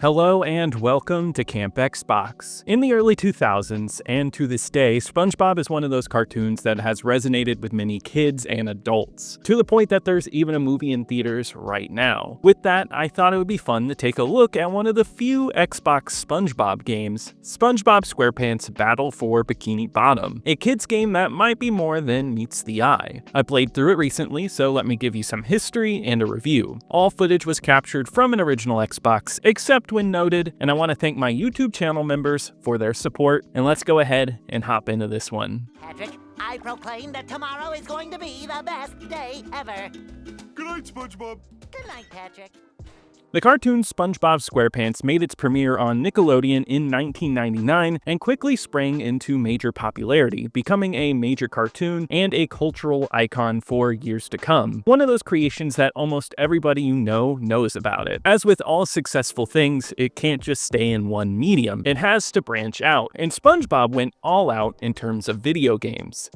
Hello and welcome to Camp Xbox. In the early 2000s, and to this day, SpongeBob is one of those cartoons that has resonated with many kids and adults, to the point that there's even a movie in theaters right now. With that, I thought it would be fun to take a look at one of the few Xbox SpongeBob games, SpongeBob SquarePants Battle for Bikini Bottom, a kids game that might be more than meets the eye. I played through it recently, so let me give you some history and a review. All footage was captured from an original Xbox, except when noted, and I want to thank my YouTube channel members for their support, and let's go ahead and hop into this one. Patrick, I proclaim that tomorrow is going to be the best day ever. Good night, SpongeBob. Good night, Patrick. The cartoon SpongeBob SquarePants made its premiere on Nickelodeon in 1999 and quickly sprang into major popularity, becoming a major cartoon and a cultural icon for years to come. One of those creations that almost everybody you know knows about it. As with all successful things, it can't just stay in one medium. It has to branch out, and SpongeBob went all out in terms of video games.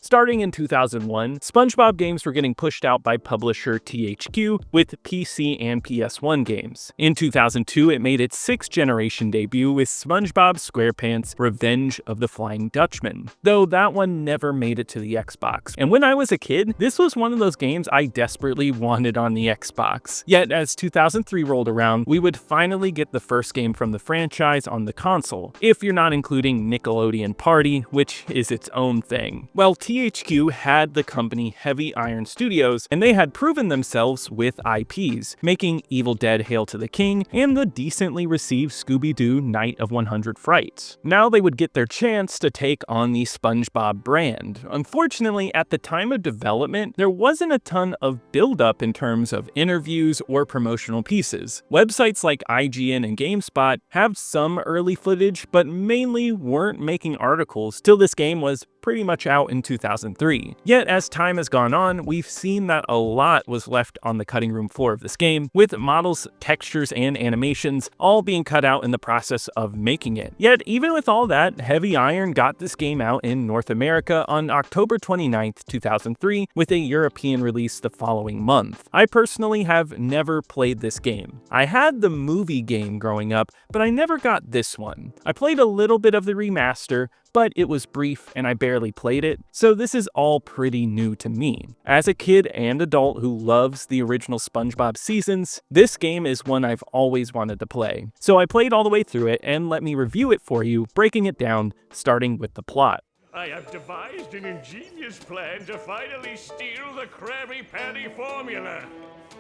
Starting in 2001, SpongeBob games were getting pushed out by publisher THQ with PC and PS1 games. In 2002, it made its 6th generation debut with SpongeBob SquarePants Revenge of the Flying Dutchman, though that one never made it to the Xbox. And when I was a kid, this was one of those games I desperately wanted on the Xbox. Yet as 2003 rolled around, we would finally get the first game from the franchise on the console, if you're not including Nickelodeon Party, which is its own thing. Well, THQ had the company Heavy Iron Studios, and they had proven themselves with IPs, making Evil Dead Hail to the King and the decently received Scooby-Doo Night of 100 Frights. Now they would get their chance to take on the SpongeBob brand. Unfortunately, at the time of development, there wasn't a ton of build-up in terms of interviews or promotional pieces. Websites like IGN and GameSpot have some early footage, but mainly weren't making articles till this game was pretty much out in 2003. Yet as time has gone on, we've seen that a lot was left on the cutting room floor of this game, with models, textures, and animations all being cut out in the process of making it. Yet even with all that, Heavy Iron got this game out in North America on October 29th, 2003, with a European release the following month. I personally have never played this game. I had the movie game growing up, but I never got this one. I played a little bit of the remaster, but it was brief and I barely played it, so this is all pretty new to me. As a kid and adult who loves the original SpongeBob seasons, this game is one I've always wanted to play. So I played all the way through it, and let me review it for you, breaking it down, starting with the plot. I have devised an ingenious plan to finally steal the Krabby Patty formula.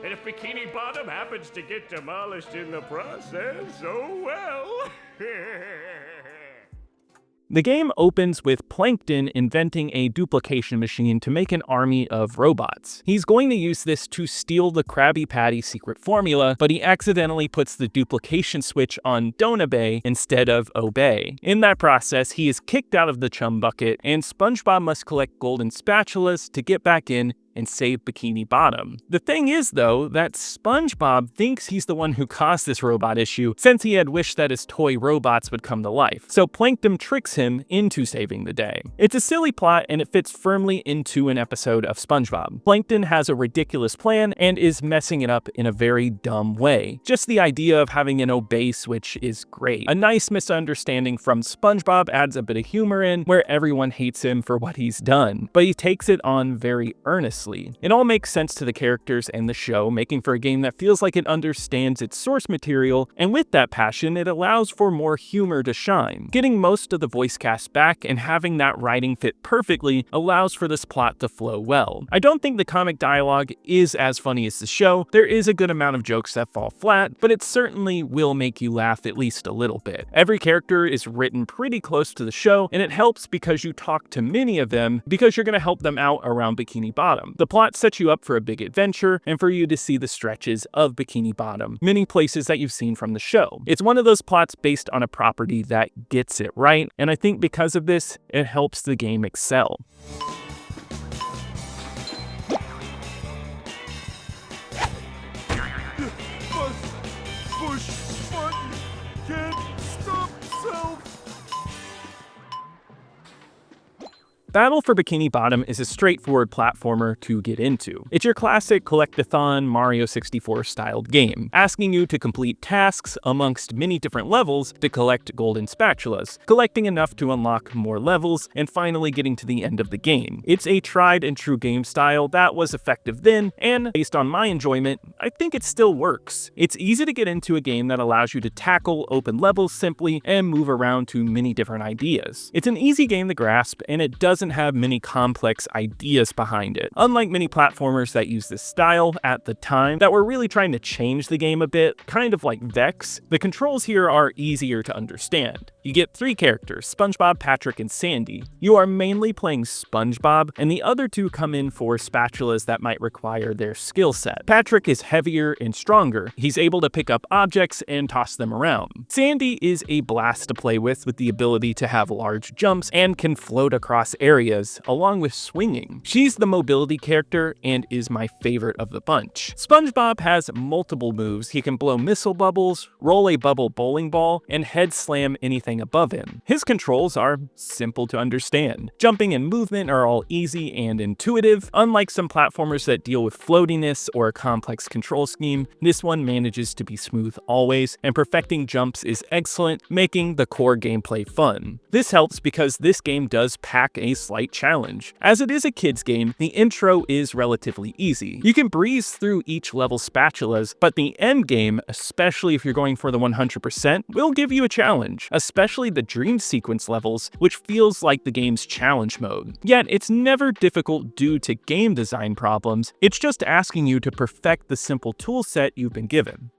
And if Bikini Bottom happens to get demolished in the process, oh well. The game opens with Plankton inventing a duplication machine to make an army of robots. He's going to use this to steal the Krabby Patty secret formula, but he accidentally puts the duplication switch on Don't Obey instead of Obey. In that process, he is kicked out of the chum bucket, and SpongeBob must collect golden spatulas to get back in and save Bikini Bottom. The thing is, though, that SpongeBob thinks he's the one who caused this robot issue, since he had wished that his toy robots would come to life. So Plankton tricks him into saving the day. It's a silly plot, and it fits firmly into an episode of SpongeBob. Plankton has a ridiculous plan and is messing it up in a very dumb way. Just the idea of having an obey switch is great. A nice misunderstanding from SpongeBob adds a bit of humor in, where everyone hates him for what he's done, but he takes it on very earnestly. It all makes sense to the characters and the show, making for a game that feels like it understands its source material, and with that passion, it allows for more humor to shine. Getting most of the voice cast back and having that writing fit perfectly allows for this plot to flow well. I don't think the comic dialogue is as funny as the show. There is a good amount of jokes that fall flat, but it certainly will make you laugh at least a little bit. Every character is written pretty close to the show, and it helps because you talk to many of them because you're going to help them out around Bikini Bottom. The plot sets you up for a big adventure and for you to see the stretches of Bikini Bottom, many places that you've seen from the show. It's one of those plots based on a property that gets it right, and I think because of this, it helps the game excel. Push button. Can't stop self. Battle for Bikini Bottom is a straightforward platformer to get into. It's your classic collect-a-thon Mario 64 styled game, asking you to complete tasks amongst many different levels to collect golden spatulas, collecting enough to unlock more levels, and finally getting to the end of the game. It's a tried and true game style that was effective then, and based on my enjoyment, I think it still works. It's easy to get into a game that allows you to tackle open levels simply and move around to many different ideas. It's an easy game to grasp, and it doesn't have many complex ideas behind it. Unlike many platformers that use this style at the time that were really trying to change the game a bit, kind of like Vex, the controls here are easier to understand. You get 3 characters, SpongeBob, Patrick, and Sandy. You are mainly playing SpongeBob, and the other 2 come in for spatulas that might require their skill set. Patrick is heavier and stronger. He's able to pick up objects and toss them around. Sandy is a blast to play with the ability to have large jumps and can float across areas, along with swinging. She's the mobility character and is my favorite of the bunch. SpongeBob has multiple moves. He can blow missile bubbles, roll a bubble bowling ball, and head slam anything above him. His controls are simple to understand. Jumping and movement are all easy and intuitive. Unlike some platformers that deal with floatiness or a complex control scheme, this one manages to be smooth always, and perfecting jumps is excellent, making the core gameplay fun. This helps because this game does pack a slight challenge. As it is a kid's game, the intro is relatively easy. You can breeze through each level's spatulas, but the end game, especially if you're going for the 100%, will give you a challenge, especially the dream sequence levels, which feels like the game's challenge mode. Yet, it's never difficult due to game design problems, it's just asking you to perfect the simple toolset you've been given.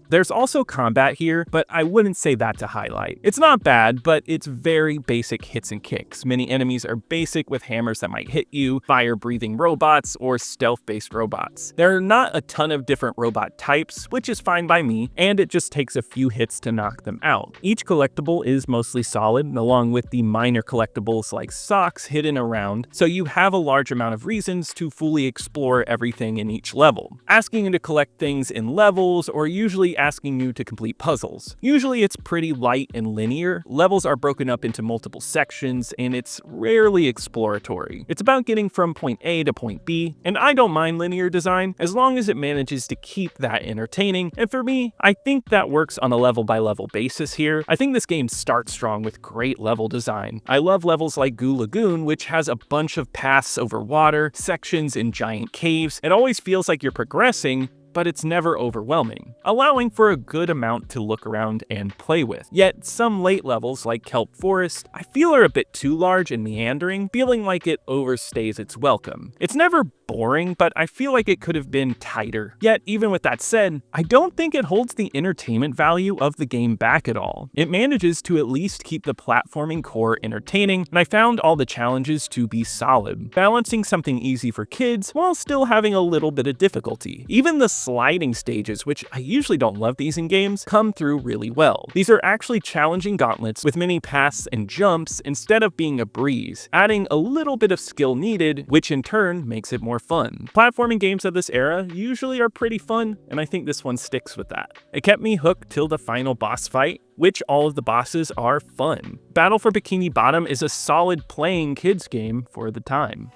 There's also combat here, but I wouldn't say that to highlight. It's not bad, but it's very basic hits and kicks. Many enemies are basic with hammers that might hit you, fire-breathing robots, or stealth-based robots. There are not a ton of different robot types, which is fine by me, and it just takes a few hits to knock them out. Each collectible is mostly solid, along with the minor collectibles like socks hidden around, so you have a large amount of reasons to fully explore everything in each level. Asking you to collect things in levels, or usually asking you to complete puzzles. Usually it's pretty light and linear, levels are broken up into multiple sections, and it's rarely exploratory. It's about getting from point A to point B, and I don't mind linear design as long as it manages to keep that entertaining, and for me, I think that works on a level-by-level basis here. I think this game starts strong with great level design. I love levels like Goo Lagoon, which has a bunch of paths over water, sections in giant caves. It always feels like you're progressing, but it's never overwhelming, allowing for a good amount to look around and play with. Yet, some late levels like Kelp Forest, I feel are a bit too large and meandering, feeling like it overstays its welcome. It's never boring, but I feel like it could have been tighter. Yet, even with that said, I don't think it holds the entertainment value of the game back at all. It manages to at least keep the platforming core entertaining, and I found all the challenges to be solid, balancing something easy for kids while still having a little bit of difficulty. Even the sliding stages, which I usually don't love these in games, come through really well. These are actually challenging gauntlets with many paths and jumps instead of being a breeze, adding a little bit of skill needed, which in turn makes it more fun. Platforming games of this era usually are pretty fun, and I think this one sticks with that. It kept me hooked till the final boss fight, which all of the bosses are fun. Battle for Bikini Bottom is a solid playing kids game for the time.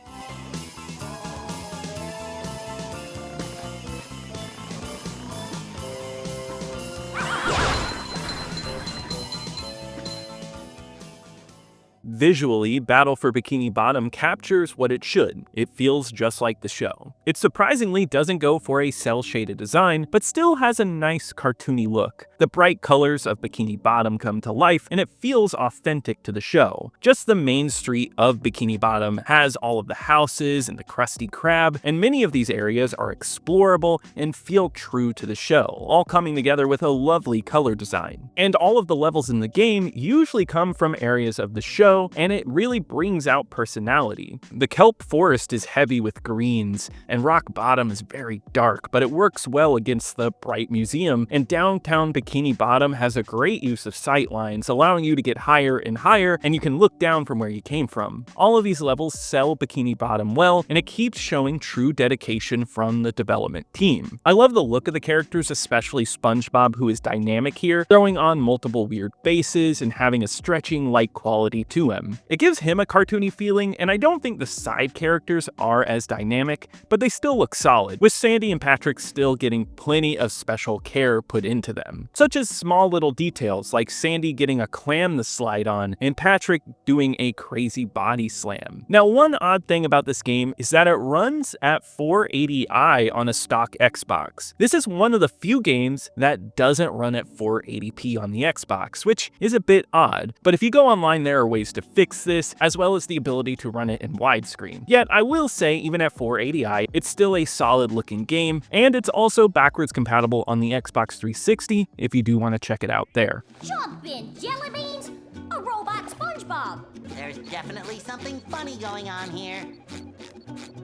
Visually, Battle for Bikini Bottom captures what it should. It feels just like the show. It surprisingly doesn't go for a cel-shaded design, but still has a nice cartoony look. The bright colors of Bikini Bottom come to life, and it feels authentic to the show. Just the main street of Bikini Bottom has all of the houses and the Krusty Krab, and many of these areas are explorable and feel true to the show, all coming together with a lovely color design. And all of the levels in the game usually come from areas of the show, and it really brings out personality. The Kelp Forest is heavy with greens, and Rock Bottom is very dark, but it works well against the bright museum, and downtown Bikini Bikini Bottom has a great use of sight lines, allowing you to get higher and higher, and you can look down from where you came from. All of these levels sell Bikini Bottom well, and it keeps showing true dedication from the development team. I love the look of the characters, especially SpongeBob, who is dynamic here, throwing on multiple weird faces and having a stretching light quality to him. It gives him a cartoony feeling, and I don't think the side characters are as dynamic, but they still look solid, with Sandy and Patrick still getting plenty of special care put into them, such as small little details like Sandy getting a clam to slide on and Patrick doing a crazy body slam. Now, one odd thing about this game is that it runs at 480i on a stock Xbox. This is one of the few games that doesn't run at 480p on the Xbox, which is a bit odd, but if you go online there are ways to fix this, as well as the ability to run it in widescreen. Yet I will say, even at 480i, it's still a solid looking game, and it's also backwards compatible on the Xbox 360 if you do want to check it out there. Jump in, jelly beans! A robot SpongeBob! There's definitely something funny going on here.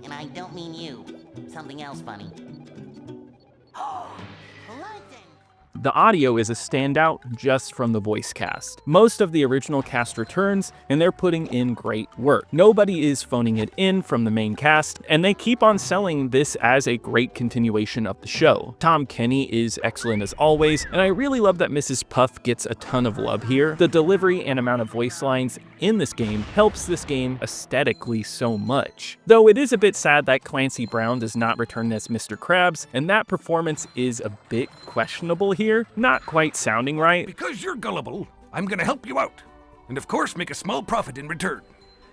And I don't mean you. Something else funny. Plankton! The audio is a standout just from the voice cast. Most of the original cast returns, and they're putting in great work. Nobody is phoning it in from the main cast, and they keep on selling this as a great continuation of the show. Tom Kenny is excellent as always, and I really love that Mrs. Puff gets a ton of love here. The delivery and amount of voice lines in this game helps this game aesthetically so much. Though it is a bit sad that Clancy Brown does not return as Mr. Krabs, and that performance is a bit questionable here, not quite sounding right. Because you're gullible, I'm gonna help you out. And of course make a small profit in return.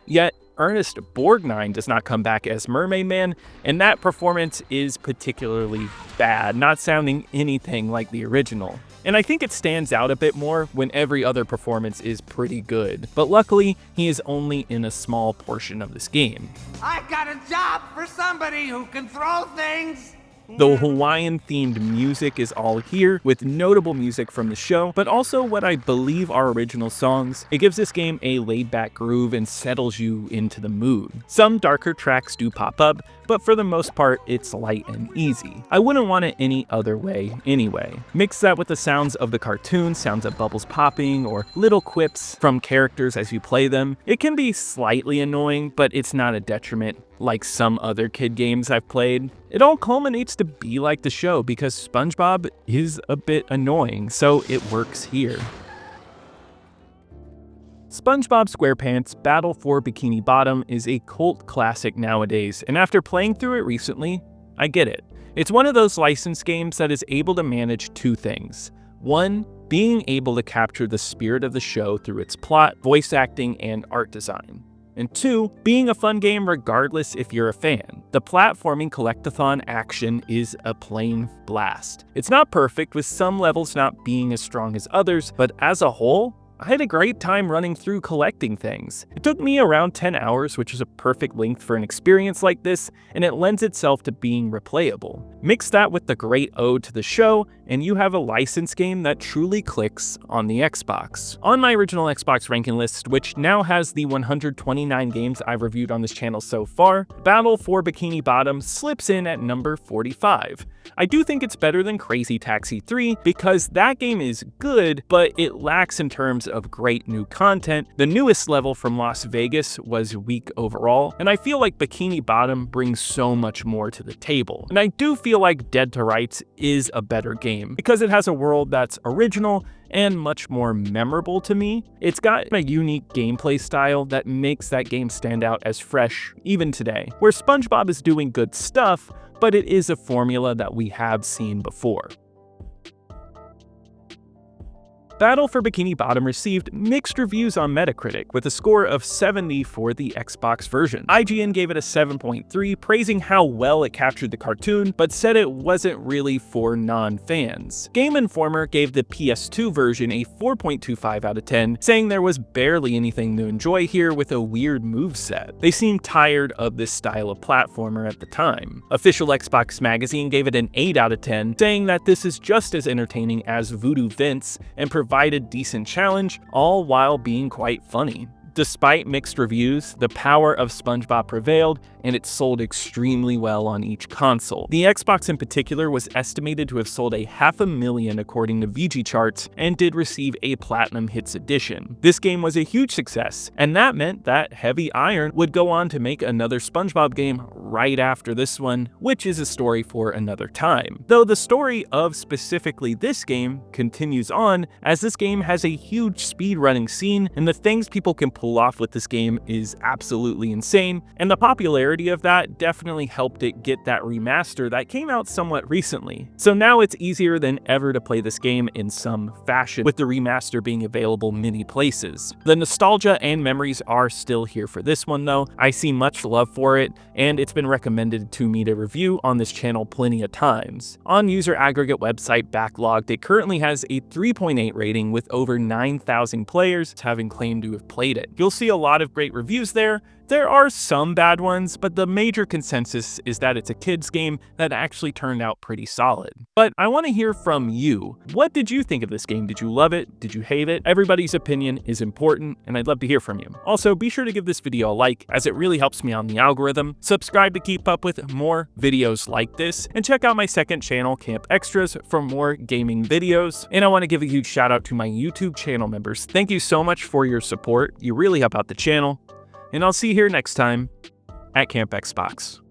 Yet, Ernest Borgnine does not come back as Mermaid Man, and that performance is particularly bad, not sounding anything like the original. And I think it stands out a bit more when every other performance is pretty good. But luckily, he is only in a small portion of this game. I got a job for somebody who can throw things. The Hawaiian-themed music is all here, with notable music from the show, but also what I believe are original songs. It gives this game a laid-back groove and settles you into the mood. Some darker tracks do pop up, but for the most part, it's light and easy. I wouldn't want it any other way anyway. Mix that with the sounds of the cartoon, sounds of bubbles popping, or little quips from characters as you play them. It can be slightly annoying, but it's not a detriment like some other kid games I've played. It all culminates to be like the show because SpongeBob is a bit annoying, so it works here. SpongeBob SquarePants Battle for Bikini Bottom is a cult classic nowadays, and after playing through it recently, I get it. It's one of those licensed games that is able to manage two things. One, being able to capture the spirit of the show through its plot, voice acting, and art design. And two, being a fun game regardless if you're a fan. The platforming collectathon action is a plain blast. It's not perfect, with some levels not being as strong as others, but as a whole, I had a great time running through collecting things. It took me around 10 hours, which is a perfect length for an experience like this, and it lends itself to being replayable. Mix that with the great ode to the show, and you have a licensed game that truly clicks on the Xbox. On my original Xbox ranking list, which now has the 129 games I've reviewed on this channel so far, Battle for Bikini Bottom slips in at number 45. I do think it's better than Crazy Taxi 3 because that game is good, but it lacks in terms of great new content. The newest level from Las Vegas was weak overall, and I feel like Bikini Bottom brings so much more to the table. And I do feel like Dead to Rights is a better game because it has a world that's original and much more memorable to me. It's got a unique gameplay style that makes that game stand out as fresh even today, where SpongeBob is doing good stuff, but it is a formula that we have seen before. Battle for Bikini Bottom received mixed reviews on Metacritic, with a score of 70 for the Xbox version. IGN gave it a 7.3, praising how well it captured the cartoon, but said it wasn't really for non-fans. Game Informer gave the PS2 version a 4.25 out of 10, saying there was barely anything to enjoy here with a weird moveset. They seemed tired of this style of platformer at the time. Official Xbox Magazine gave it an 8 out of 10, saying that this is just as entertaining as Voodoo Vince and provided decent challenge, all while being quite funny. Despite mixed reviews, the power of SpongeBob prevailed, and it sold extremely well on each console. The Xbox in particular was estimated to have sold 500,000 according to VG charts, and did receive a Platinum Hits edition. This game was a huge success, and that meant that Heavy Iron would go on to make another SpongeBob game right after this one, which is a story for another time. Though the story of specifically this game continues on, as this game has a huge speedrunning scene, and the things people can pull off with this game is absolutely insane, and the popularity of that definitely helped it get that remaster that came out somewhat recently. So now it's easier than ever to play this game in some fashion, with the remaster being available many places. The nostalgia and memories are still here for this one though. I see much love for it, and it's been recommended to me to review on this channel plenty of times. On user aggregate website Backlogged, it currently has a 3.8 rating with over 9,000 players having claimed to have played it. You'll see a lot of great reviews there. There are some bad ones, but the major consensus is that it's a kids game that actually turned out pretty solid. But I want to hear from you. What did you think of this game? Did you love it? Did you hate it? Everybody's opinion is important, and I'd love to hear from you. Also, be sure to give this video a like, as it really helps me on the algorithm. Subscribe to keep up with more videos like this, and check out my second channel, Camp Extras, for more gaming videos. And I want to give a huge shout out to my YouTube channel members. Thank you so much for your support. You really help out the channel. And I'll see you here next time at Camp Xbox.